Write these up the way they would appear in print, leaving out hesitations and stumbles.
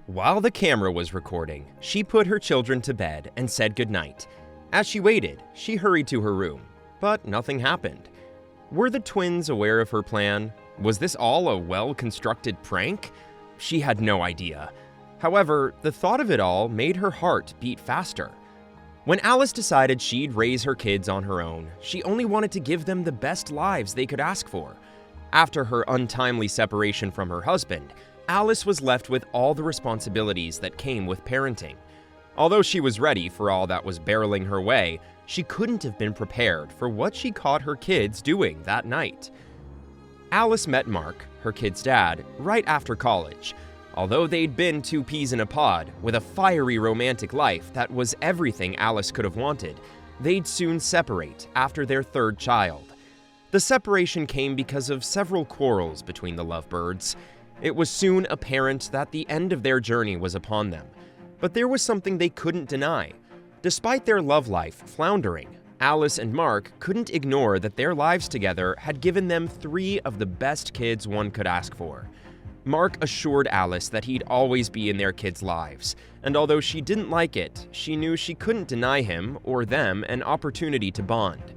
While the camera was recording, she put her children to bed and said goodnight. As she waited, she hurried to her room, but nothing happened. Were the twins aware of her plan? Was this all a well-constructed prank? She had no idea. However, the thought of it all made her heart beat faster. When Alice decided she'd raise her kids on her own, she only wanted to give them the best lives they could ask for. After her untimely separation from her husband, Alice was left with all the responsibilities that came with parenting. Although she was ready for all that was barreling her way, she couldn't have been prepared for what she caught her kids doing that night. Alice met Mark, her kid's dad, right after college. Although they'd been two peas in a pod, with a fiery romantic life that was everything Alice could have wanted, they'd soon separate after their third child. The separation came because of several quarrels between the lovebirds. It was soon apparent that the end of their journey was upon them. But there was something they couldn't deny. Despite their love life floundering, Alice and Mark couldn't ignore that their lives together had given them three of the best kids one could ask for. Mark assured Alice that he'd always be in their kids' lives, and although she didn't like it, she knew she couldn't deny him or them an opportunity to bond.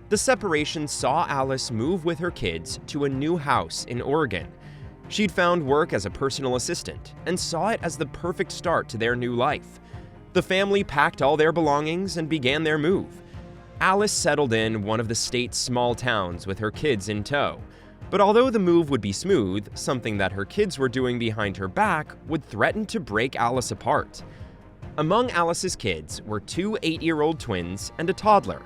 The separation saw Alice move with her kids to a new house in Oregon. She'd found work as a personal assistant and saw it as the perfect start to their new life. The family packed all their belongings and began their move. Alice settled in one of the state's small towns with her kids in tow. But although the move would be smooth, something that her kids were doing behind her back would threaten to break Alice apart. Among Alice's kids were two 8-year-old twins and a toddler.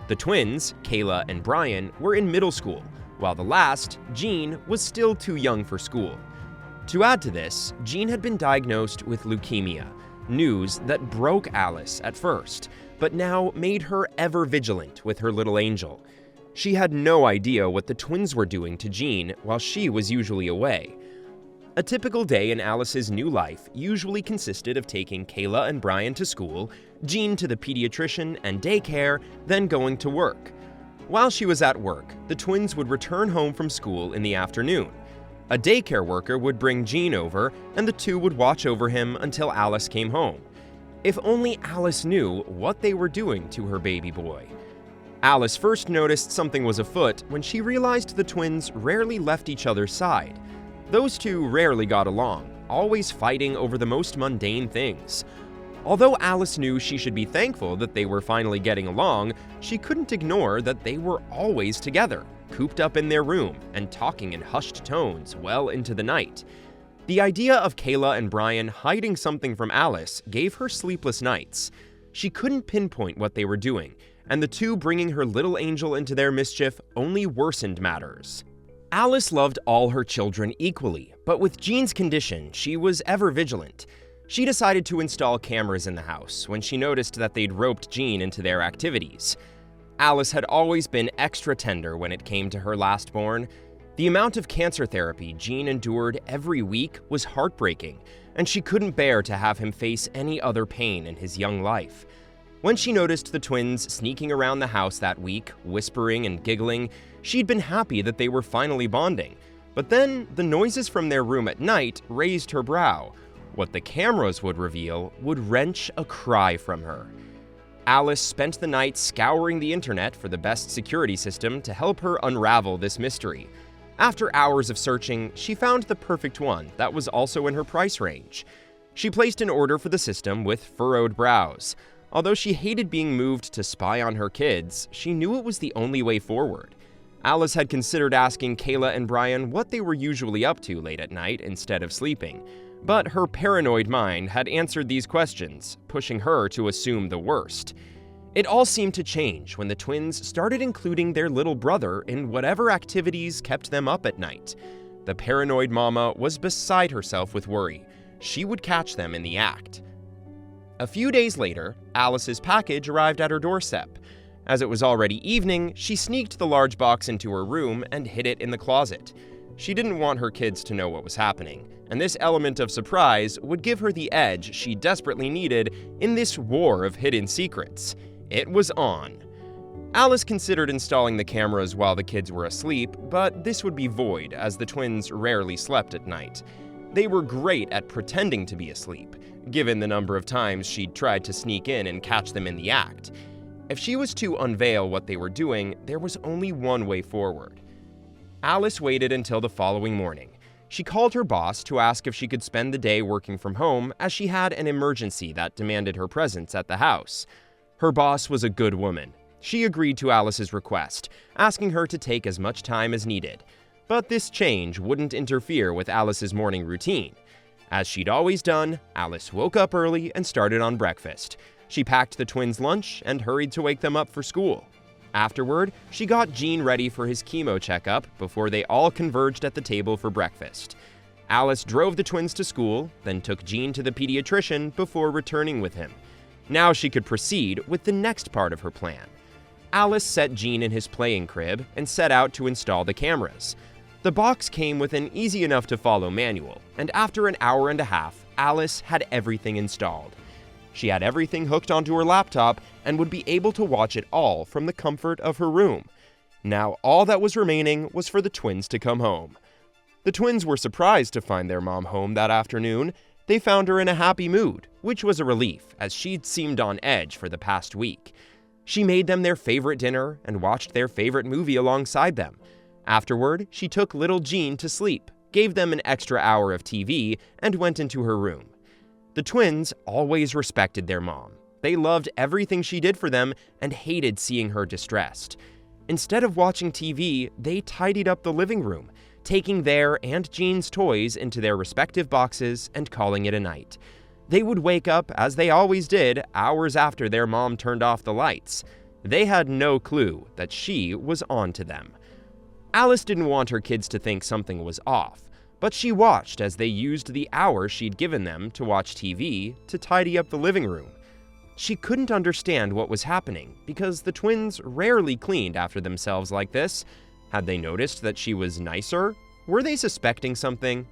The twins, Kayla and Brian, were in middle school, while the last, Jean, was still too young for school. To add to this, Jean had been diagnosed with leukemia, news that broke Alice at first, but now made her ever vigilant with her little angel. She had no idea what the twins were doing to Jean while she was usually away. A typical day in Alice's new life usually consisted of taking Kayla and Brian to school, Jean to the pediatrician and daycare, then going to work. While she was at work, the twins would return home from school in the afternoon. A daycare worker would bring Jean over, and the two would watch over him until Alice came home. If only Alice knew what they were doing to her baby boy. Alice first noticed something was afoot when she realized the twins rarely left each other's side. Those two rarely got along, always fighting over the most mundane things. Although Alice knew she should be thankful that they were finally getting along, she couldn't ignore that they were always together, cooped up in their room and talking in hushed tones well into the night. The idea of Kayla and Brian hiding something from Alice gave her sleepless nights. She couldn't pinpoint what they were doing, and the two bringing her little angel into their mischief only worsened matters. Alice loved all her children equally, but with Jean's condition, she was ever vigilant. She decided to install cameras in the house when she noticed that they'd roped Jean into their activities. Alice had always been extra tender when it came to her lastborn. The amount of cancer therapy Jean endured every week was heartbreaking, and she couldn't bear to have him face any other pain in his young life. When she noticed the twins sneaking around the house that week, whispering and giggling, she'd been happy that they were finally bonding. But then, the noises from their room at night raised her brow. What the cameras would reveal would wrench a cry from her. Alice spent the night scouring the internet for the best security system to help her unravel this mystery. After hours of searching, she found the perfect one that was also in her price range. She placed an order for the system with furrowed brows. Although she hated being moved to spy on her kids, she knew it was the only way forward. Alice had considered asking Kayla and Brian what they were usually up to late at night instead of sleeping, but her paranoid mind had answered these questions, pushing her to assume the worst. It all seemed to change when the twins started including their little brother in whatever activities kept them up at night. The paranoid mama was beside herself with worry. She would catch them in the act. A few days later, Alice's package arrived at her doorstep. As it was already evening, she sneaked the large box into her room and hid it in the closet. She didn't want her kids to know what was happening, and this element of surprise would give her the edge she desperately needed in this war of hidden secrets. It was on. Alice considered installing the cameras while the kids were asleep, but this would be void as the twins rarely slept at night. They were great at pretending to be asleep, given the number of times she'd tried to sneak in and catch them in the act. If she was to unveil what they were doing, there was only one way forward. Alice waited until the following morning. She called her boss to ask if she could spend the day working from home, as she had an emergency that demanded her presence at the house. Her boss was a good woman. She agreed to Alice's request, asking her to take as much time as needed. But this change wouldn't interfere with Alice's morning routine. As she'd always done, Alice woke up early and started on breakfast. She packed the twins' lunch and hurried to wake them up for school. Afterward, she got Gene ready for his chemo checkup before they all converged at the table for breakfast. Alice drove the twins to school, then took Gene to the pediatrician before returning with him. Now she could proceed with the next part of her plan. Alice set Gene in his playing crib and set out to install the cameras. The box came with an easy-enough-to-follow manual, and after an hour and a half, Alice had everything installed. She had everything hooked onto her laptop and would be able to watch it all from the comfort of her room. Now all that was remaining was for the twins to come home. The twins were surprised to find their mom home that afternoon. They found her in a happy mood, which was a relief, as she'd seemed on edge for the past week. She made them their favorite dinner and watched their favorite movie alongside them. Afterward, she took little Gene to sleep, gave them an extra hour of TV, and went into her room. The twins always respected their mom. They loved everything she did for them and hated seeing her distressed. Instead of watching TV, they tidied up the living room, taking their and Gene's toys into their respective boxes and calling it a night. They would wake up, as they always did, hours after their mom turned off the lights. They had no clue that she was on to them. Alice didn't want her kids to think something was off, but she watched as they used the hour she'd given them to watch TV to tidy up the living room. She couldn't understand what was happening because the twins rarely cleaned after themselves like this. Had they noticed that she was nicer? Were they suspecting something?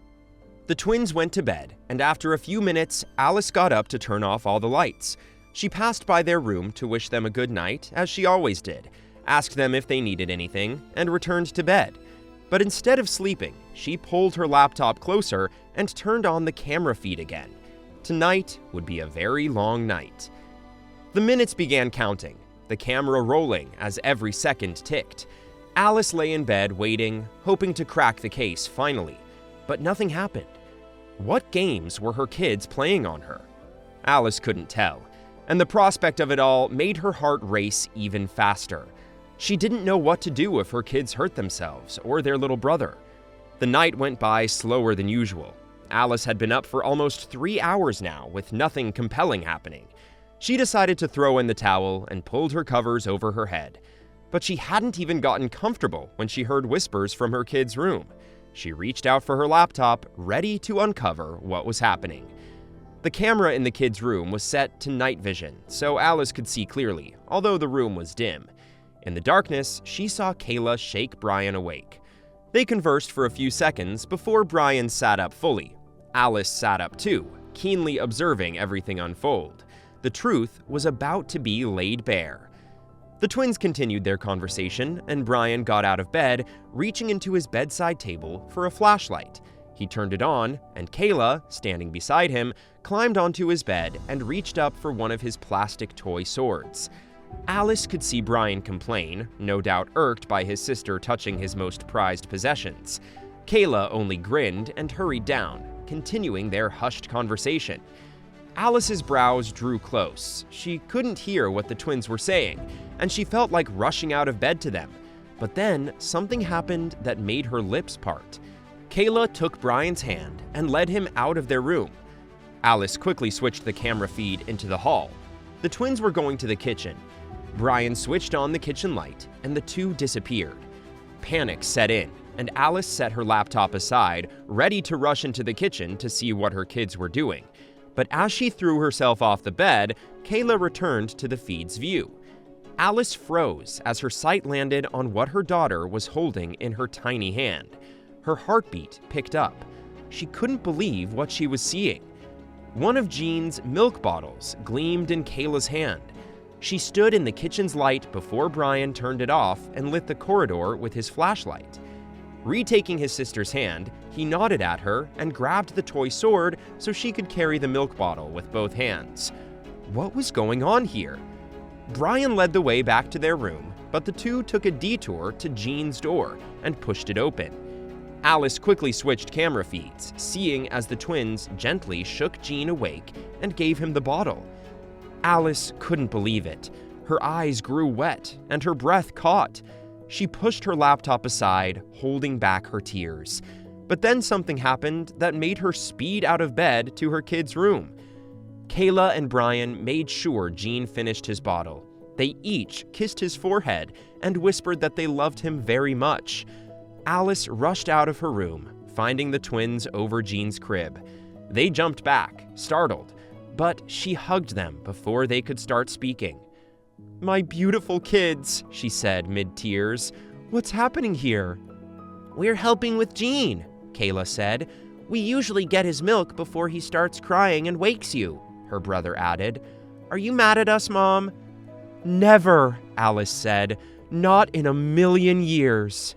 The twins went to bed, and after a few minutes, Alice got up to turn off all the lights. She passed by their room to wish them a good night, as she always did, asked them if they needed anything, and returned to bed. But instead of sleeping, she pulled her laptop closer and turned on the camera feed again. Tonight would be a very long night. The minutes began counting, the camera rolling as every second ticked. Alice lay in bed waiting, hoping to crack the case finally, but nothing happened. What games were her kids playing on her? Alice couldn't tell, and the prospect of it all made her heart race even faster. She didn't know what to do if her kids hurt themselves or their little brother. The night went by slower than usual. Alice had been up for almost 3 hours now with nothing compelling happening. She decided to throw in the towel and pulled her covers over her head. But she hadn't even gotten comfortable when she heard whispers from her kids' room. She reached out for her laptop, ready to uncover what was happening. The camera in the kids' room was set to night vision, so Alice could see clearly, although the room was dim. In the darkness, she saw Kayla shake Brian awake. They conversed for a few seconds before Brian sat up fully. Alice sat up too, keenly observing everything unfold. The truth was about to be laid bare. The twins continued their conversation, and Brian got out of bed, reaching into his bedside table for a flashlight. He turned it on, and Kayla, standing beside him, climbed onto his bed and reached up for one of his plastic toy swords. Alice could see Brian complain, no doubt irked by his sister touching his most prized possessions. Kayla only grinned and hurried down, continuing their hushed conversation. Alice's brows drew close. She couldn't hear what the twins were saying, and she felt like rushing out of bed to them. But then, something happened that made her lips part. Kayla took Brian's hand and led him out of their room. Alice quickly switched the camera feed into the hall. The twins were going to the kitchen. Brian switched on the kitchen light, and the two disappeared. Panic set in, and Alice set her laptop aside, ready to rush into the kitchen to see what her kids were doing. But as she threw herself off the bed, Kayla returned to the feed's view. Alice froze as her sight landed on what her daughter was holding in her tiny hand. Her heartbeat picked up. She couldn't believe what she was seeing. One of Gene's milk bottles gleamed in Kayla's hand. She stood in the kitchen's light before Brian turned it off and lit the corridor with his flashlight. Retaking his sister's hand, He nodded at her and grabbed the toy sword so she could carry the milk bottle with both hands. What was going on here? Brian led the way back to their room, but the two took a detour to Jean's door and pushed it open. Alice quickly switched camera feeds, seeing as the twins gently shook Jean awake and gave him the bottle. Alice couldn't believe it. Her eyes grew wet and her breath caught. She pushed her laptop aside, holding back her tears. But then something happened that made her speed out of bed to her kids' room. Kayla and Brian made sure Jean finished his bottle. They each kissed his forehead and whispered that they loved him very much. Alice rushed out of her room, finding the twins over Jean's crib. They jumped back, startled, but she hugged them before they could start speaking. "My beautiful kids," she said mid-tears. "What's happening here?" "We're helping with Jean," Kayla said. "We usually get his milk before he starts crying and wakes you," her brother added. "Are you mad at us, Mom?" "Never," Alice said. "Not in a million years."